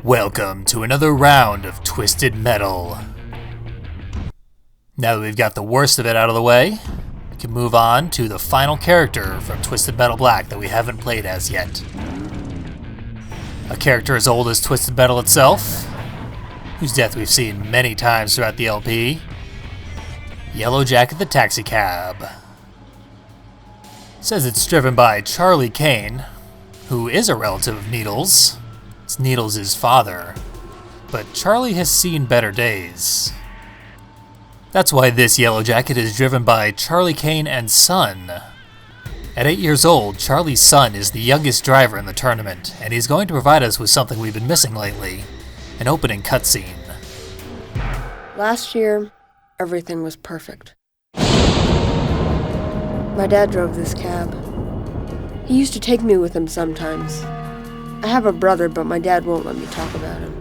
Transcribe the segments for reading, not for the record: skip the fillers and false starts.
Welcome to another round of Twisted Metal. Now that we've got the worst of it out of the way, we can move on to the final character from Twisted Metal Black that we haven't played as yet. A character as old as Twisted Metal itself, whose death we've seen many times throughout the LP, Yellowjacket the Taxicab. It says it's driven by Charlie Kane, who is a relative of Needles. It's Needles' father, but Charlie has seen better days. That's why this Yellowjacket is driven by Charlie Kane and Son. At 8 years old, Charlie's son is the youngest driver in the tournament, and he's going to provide us with something we've been missing lately, an opening cutscene. Last year, everything was perfect. My dad drove this cab. He used to take me with him sometimes. I have a brother, but my dad won't let me talk about him.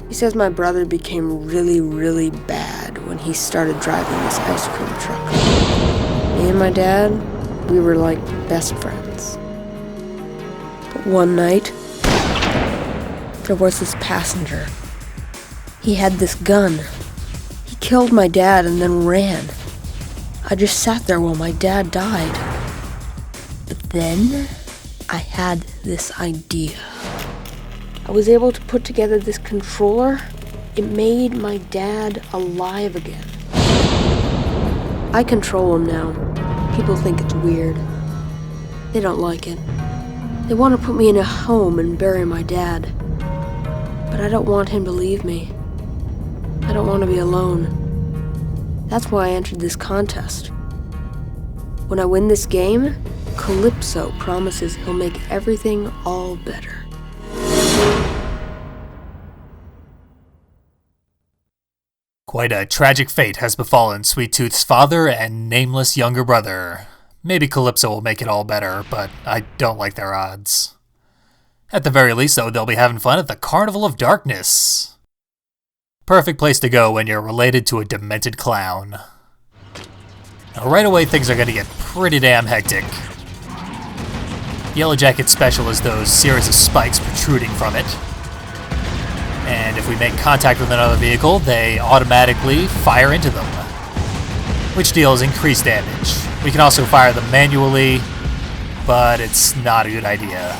He says my brother became really bad when he started driving this ice cream truck. Me and my dad, we were like best friends. But one night, there was this passenger. He had this gun. He killed my dad and then ran. I just sat there while my dad died. But then, I had this idea. I was able to put together this controller. It made my dad alive again. I control him now. People think it's weird. They don't like it. They want to put me in a home and bury my dad. But I don't want him to leave me. I don't want to be alone. That's why I entered this contest. When I win this game, Calypso promises he'll make everything all better. Quite a tragic fate has befallen Sweet Tooth's father and nameless younger brother. Maybe Calypso will make it all better, but I don't like their odds. At the very least, though, they'll be having fun at the Carnival of Darkness. Perfect place to go when you're related to a demented clown. Now, right away, things are going to get pretty damn hectic. Yellowjacket's special is those series of spikes protruding from it. And if we make contact with another vehicle, they automatically fire into them, which deals increased damage. We can also fire them manually, but it's not a good idea.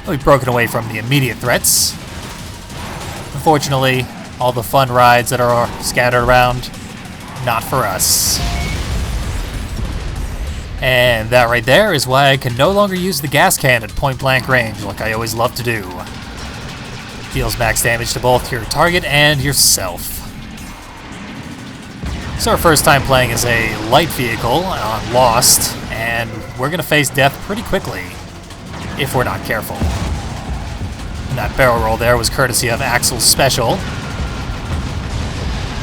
We've broken away from the immediate threats. Unfortunately, all the fun rides that are scattered around, not for us. And that right there is why I can no longer use the gas can at point-blank range like I always love to do. Deals max damage to both your target and yourself. It's our first time playing as a light vehicle on Lost, and we're going to face death pretty quickly, if we're not careful. And that barrel roll there was courtesy of Axel's special.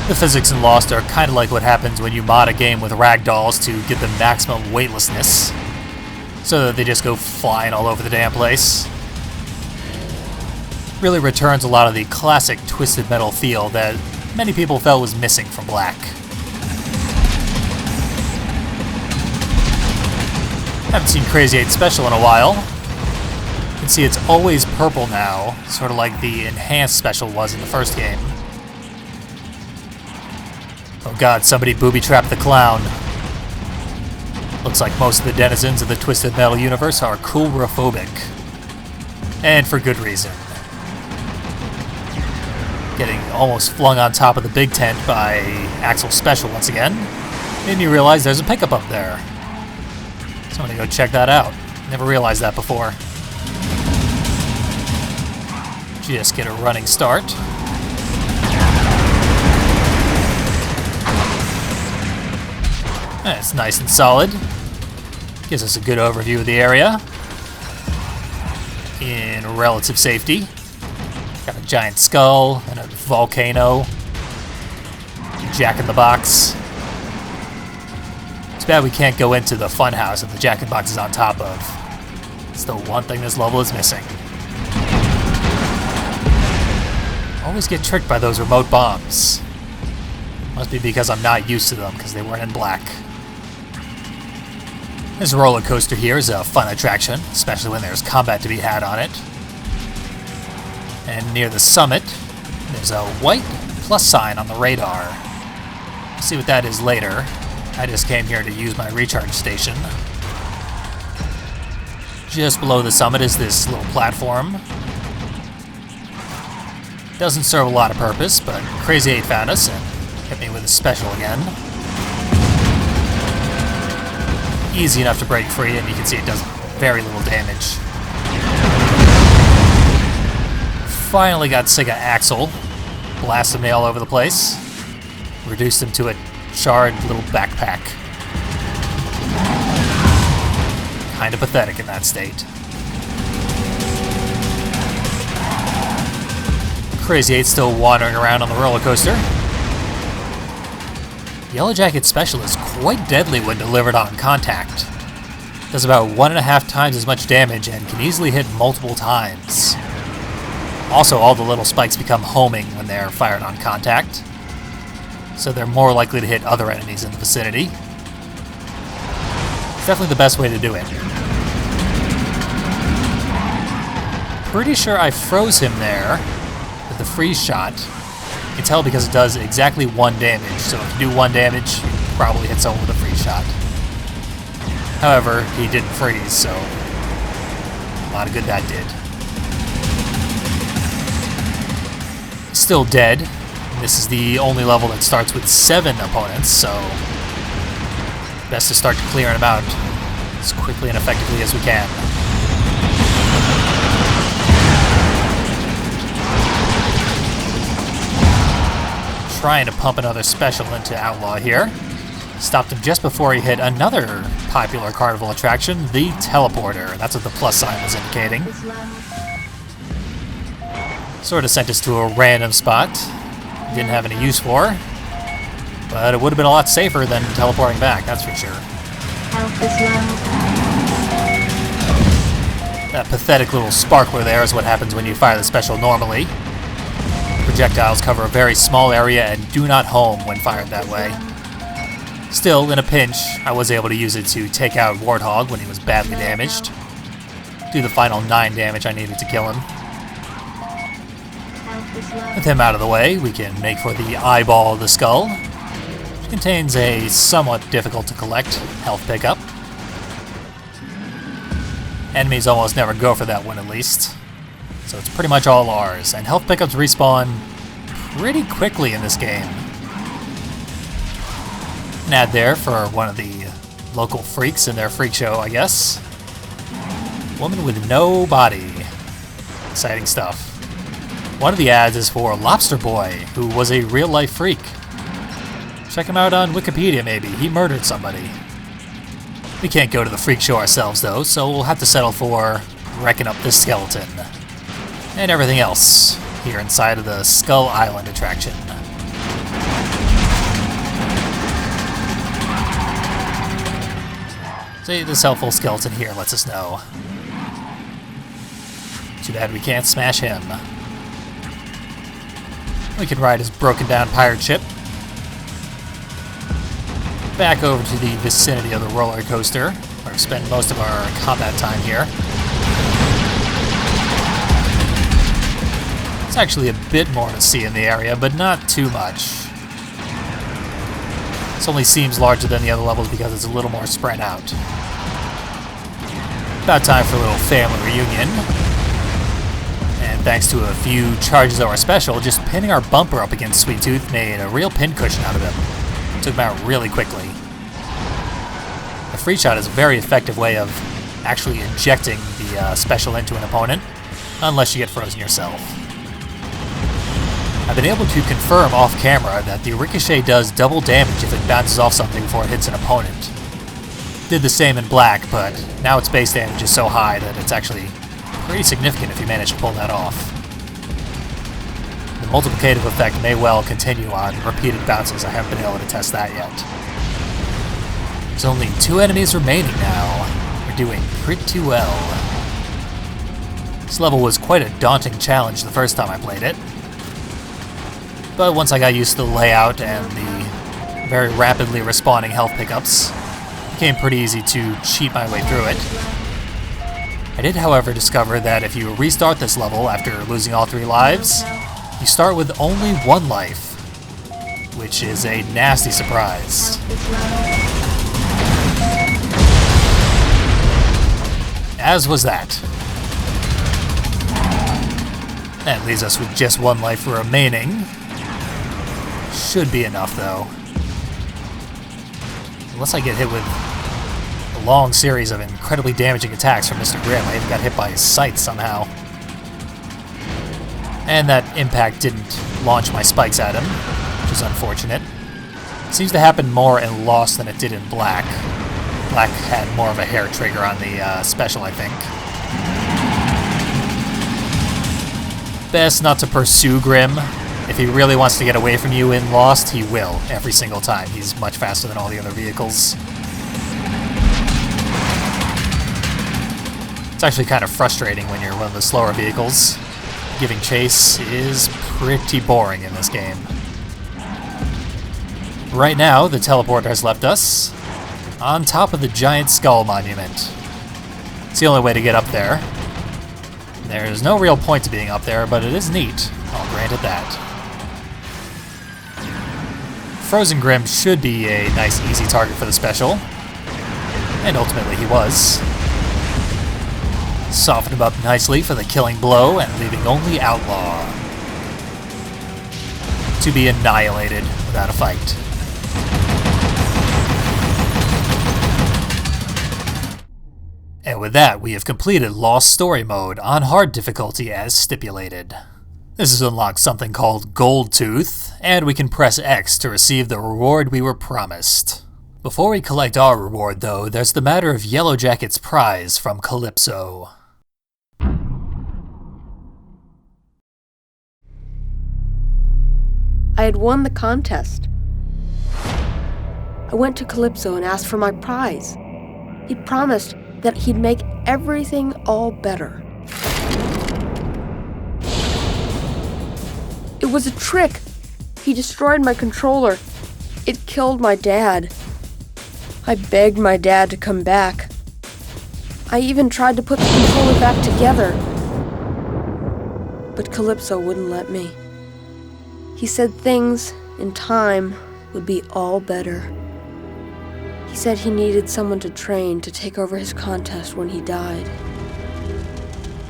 The physics in Lost are kind of like what happens when you mod a game with ragdolls to get the maximum weightlessness, so that they just go flying all over the damn place. Really returns a lot of the classic Twisted Metal feel that many people felt was missing from Black. Haven't seen Crazy 8 Special in a while. You can see it's always purple now, sort of like the Enhanced Special was in the first game. Oh god, somebody booby-trapped the clown. Looks like most of the denizens of the Twisted Metal universe are coulrophobic. And for good reason. Getting almost flung on top of the big tent by Axel's special once again made me realize there's a pickup up there. So I'm gonna go check that out. Never realized that before. Just get a running start. It's nice and solid. Gives us a good overview of the area. In relative safety. Got a giant skull and a volcano. Jack in the Box. It's bad we can't go into the fun house that the Jack in the Box is on top of. It's the one thing this level is missing. Always get tricked by those remote bombs. Must be because I'm not used to them, because they weren't in Black. This roller coaster here is a fun attraction, especially when there's combat to be had on it. And near the summit, there's a white plus sign on the radar. We'll see what that is later. I just came here to use my recharge station. Just below the summit is this little platform. Doesn't serve a lot of purpose, but Crazy 8 found us and hit me with a special again. Easy enough to break free, and you can see it does very little damage. Finally got Siga Axel. Blasted me all over the place. Reduced him to a charred little backpack. Kinda pathetic in that state. Crazy 8 still wandering around on the roller coaster. Yellowjackets Special is quite deadly when delivered on contact. Does about 1.5 times as much damage and can easily hit multiple times. Also, all the little spikes become homing when they're fired on contact, so they're more likely to hit other enemies in the vicinity. It's definitely the best way to do it. Pretty sure I froze him there with the freeze shot. You can tell because it does exactly 1 damage, so if you do 1 damage, you probably hit someone with a freeze shot. However, he didn't freeze, so a lot of good that did. Still dead. This is the only level that starts with 7 opponents, so best to start clearing them out as quickly and effectively as we can. Trying to pump another special into Outlaw here. Stopped him just before he hit another popular Carnival attraction, the Teleporter. That's what the plus sign was indicating. Sort of sent us to a random spot. Didn't have any use for, but it would have been a lot safer than teleporting back, that's for sure. That pathetic little sparkler there is what happens when you fire the special normally. Projectiles cover a very small area and do not home when fired that way. Still, in a pinch, I was able to use it to take out Warthog when he was badly damaged. Do the final 9 damage I needed to kill him. With him out of the way, we can make for the eyeball of the skull, which contains a somewhat difficult to collect health pickup. Enemies almost never go for that one at least, so it's pretty much all ours, and health pickups respawn pretty quickly in this game. An ad there for one of the local freaks in their freak show, I guess. Woman with no body. Exciting stuff. One of the ads is for Lobster Boy, who was a real-life freak. Check him out on Wikipedia, maybe. He murdered somebody. We can't go to the freak show ourselves, though, so we'll have to settle for wrecking up this skeleton. And everything else here inside of the Skull Island attraction. See, this helpful skeleton here lets us know. Too bad we can't smash him. We can ride his broken down pirate ship back over to the vicinity of the roller coaster, where we spend most of our combat time here. It's actually a bit more to see in the area, but not too much. This only seems larger than the other levels because it's a little more spread out. About time for a little family reunion. And thanks to a few charges of our special, just pinning our bumper up against Sweet Tooth made a real pincushion out of him. Took him out really quickly. The free shot is a very effective way of actually injecting the special into an opponent, unless you get frozen yourself. I've been able to confirm off camera that the ricochet does double damage if it bounces off something before it hits an opponent. Did the same in black, but now its base damage is so high that it's actually pretty significant if you manage to pull that off. The multiplicative effect may well continue on repeated bounces. I haven't been able to test that yet. There's only 2 enemies remaining now. We're doing pretty well. This level was quite a daunting challenge the first time I played it. But once I got used to the layout and the very rapidly respawning health pickups, it became pretty easy to cheat my way through it. I did, however, discover that if you restart this level after losing all 3 lives, you start with only 1 life, which is a nasty surprise. As was that. That leaves us with just 1 life remaining. Should be enough, though. Unless I get hit with a long series of incredibly damaging attacks from Mr. Grimm. I even got hit by his sight somehow. And that impact didn't launch my spikes at him, which is unfortunate. Seems to happen more in Lost than it did in Black. Black had more of a hair trigger on the special, I think. Best not to pursue Grimm. If he really wants to get away from you in Lost, he will, every single time. He's much faster than all the other vehicles. It's actually kind of frustrating when you're one of the slower vehicles. Giving chase is pretty boring in this game. Right now, the teleporter has left us on top of the giant skull monument. It's the only way to get up there. There's no real point to being up there, but it is neat. I'll grant it that. Frozen Grimm should be a nice, easy target for the special. And ultimately he was. Softened him up nicely for the killing blow, and leaving only Outlaw to be annihilated without a fight. And with that, we have completed Lost Story Mode on hard difficulty as stipulated. This has unlocked something called Gold Tooth, and we can press X to receive the reward we were promised. Before we collect our reward, though, there's the matter of Yellowjackets Prize from Calypso. I had won the contest. I went to Calypso and asked for my prize. He promised that he'd make everything all better. It was a trick. He destroyed my controller. It killed my dad. I begged my dad to come back. I even tried to put the controller back together. But Calypso wouldn't let me. He said things, in time, would be all better. He said he needed someone to train to take over his contest when he died.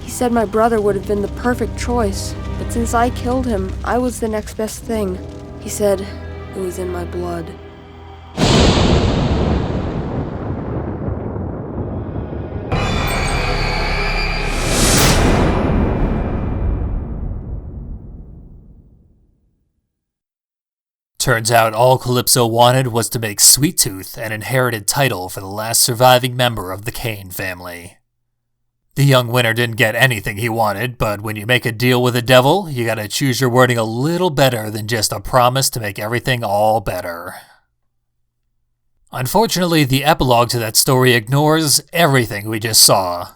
He said my brother would have been the perfect choice, but since I killed him, I was the next best thing. He said it was in my blood. Turns out all Calypso wanted was to make Sweet Tooth an inherited title for the last surviving member of the Kane family. The young winner didn't get anything he wanted, but when you make a deal with the devil, you gotta choose your wording a little better than just a promise to make everything all better. Unfortunately, the epilogue to that story ignores everything we just saw.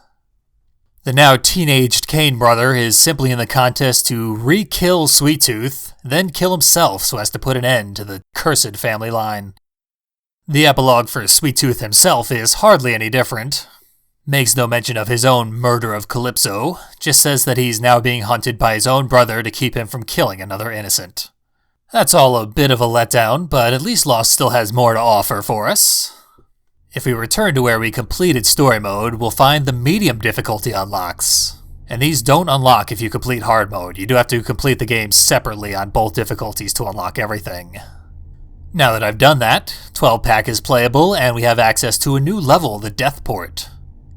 The now teenaged Kane brother is simply in the contest to re-kill Sweet Tooth, then kill himself so as to put an end to the cursed family line. The epilogue for Sweet Tooth himself is hardly any different. Makes no mention of his own murder of Calypso, just says that he's now being hunted by his own brother to keep him from killing another innocent. That's all a bit of a letdown, but at least Lost still has more to offer for us. If we return to where we completed story mode, we'll find the medium difficulty unlocks. And these don't unlock if you complete hard mode. You do have to complete the game separately on both difficulties to unlock everything. Now that I've done that, 12-pack is playable and we have access to a new level, the Death Port.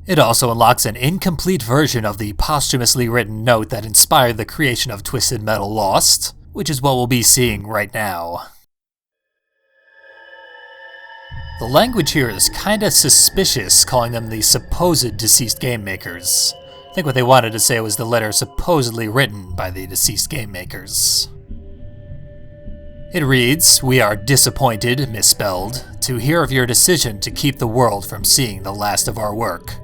It also unlocks an incomplete version of the posthumously written note that inspired the creation of Twisted Metal Lost, which is what we'll be seeing right now. The language here is kinda suspicious, calling them the supposed deceased game makers. I think what they wanted to say was the letter supposedly written by the deceased game makers. It reads, "We are disappointed, misspelled, to hear of your decision to keep the world from seeing the last of our work.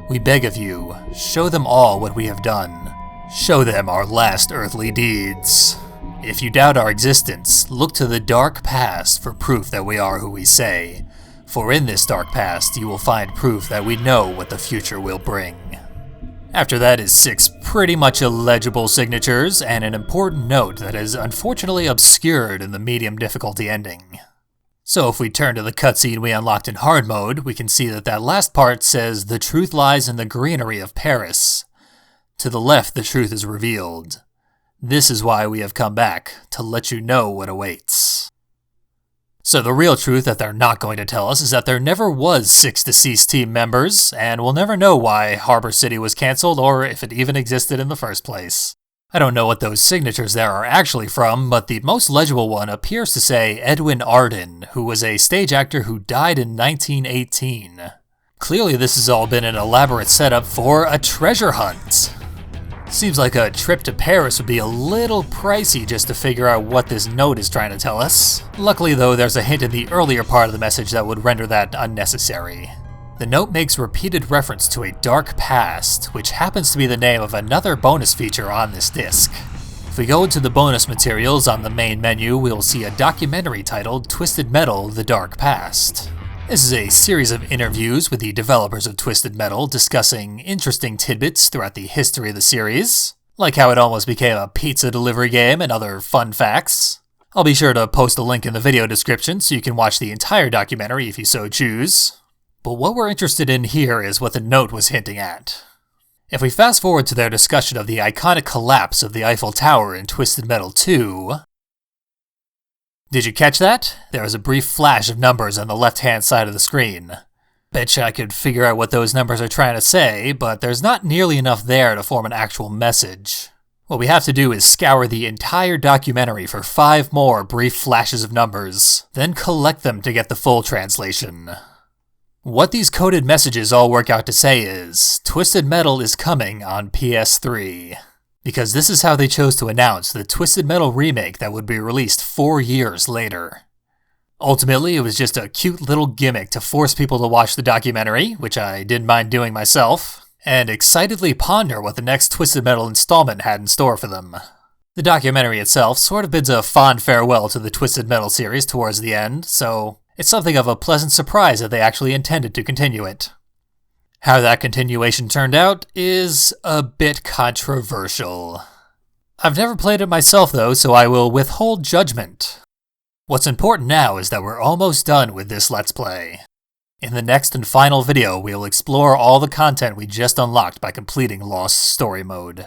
We beg of you, show them all what we have done. Show them our last earthly deeds. If you doubt our existence, look to the dark past for proof that we are who we say. For in this dark past you will find proof that we know what the future will bring." After that is 6 pretty much illegible signatures, and an important note that is unfortunately obscured in the medium difficulty ending. So if we turn to the cutscene we unlocked in hard mode, we can see that last part says, "The truth lies in the greenery of Paris." To the left, the truth is revealed. This is why we have come back, to let you know what awaits. So the real truth that they're not going to tell us is that there never was 6 deceased team members, and we'll never know why Harbor City was cancelled or if it even existed in the first place. I don't know what those signatures there are actually from, but the most legible one appears to say Edwin Arden, who was a stage actor who died in 1918. Clearly this has all been an elaborate setup for a treasure hunt. Seems like a trip to Paris would be a little pricey just to figure out what this note is trying to tell us. Luckily though, there's a hint in the earlier part of the message that would render that unnecessary. The note makes repeated reference to a dark past, which happens to be the name of another bonus feature on this disc. If we go into the bonus materials on the main menu, we'll see a documentary titled Twisted Metal: The Dark Past. This is a series of interviews with the developers of Twisted Metal discussing interesting tidbits throughout the history of the series, like how it almost became a pizza delivery game and other fun facts. I'll be sure to post a link in the video description so you can watch the entire documentary if you so choose. But what we're interested in here is what the note was hinting at. If we fast forward to their discussion of the iconic collapse of the Eiffel Tower in Twisted Metal 2, did you catch that? There was a brief flash of numbers on the left-hand side of the screen. Betcha I could figure out what those numbers are trying to say, but there's not nearly enough there to form an actual message. What we have to do is scour the entire documentary for 5 more brief flashes of numbers, then collect them to get the full translation. What these coded messages all work out to say is, Twisted Metal is coming on PS3. Because this is how they chose to announce the Twisted Metal remake that would be released 4 years later. Ultimately, it was just a cute little gimmick to force people to watch the documentary, which I didn't mind doing myself, and excitedly ponder what the next Twisted Metal installment had in store for them. The documentary itself sort of bids a fond farewell to the Twisted Metal series towards the end, so it's something of a pleasant surprise that they actually intended to continue it. How that continuation turned out is a bit controversial. I've never played it myself though, so I will withhold judgment. What's important now is that we're almost done with this Let's Play. In the next and final video, we'll explore all the content we just unlocked by completing Lost Story Mode.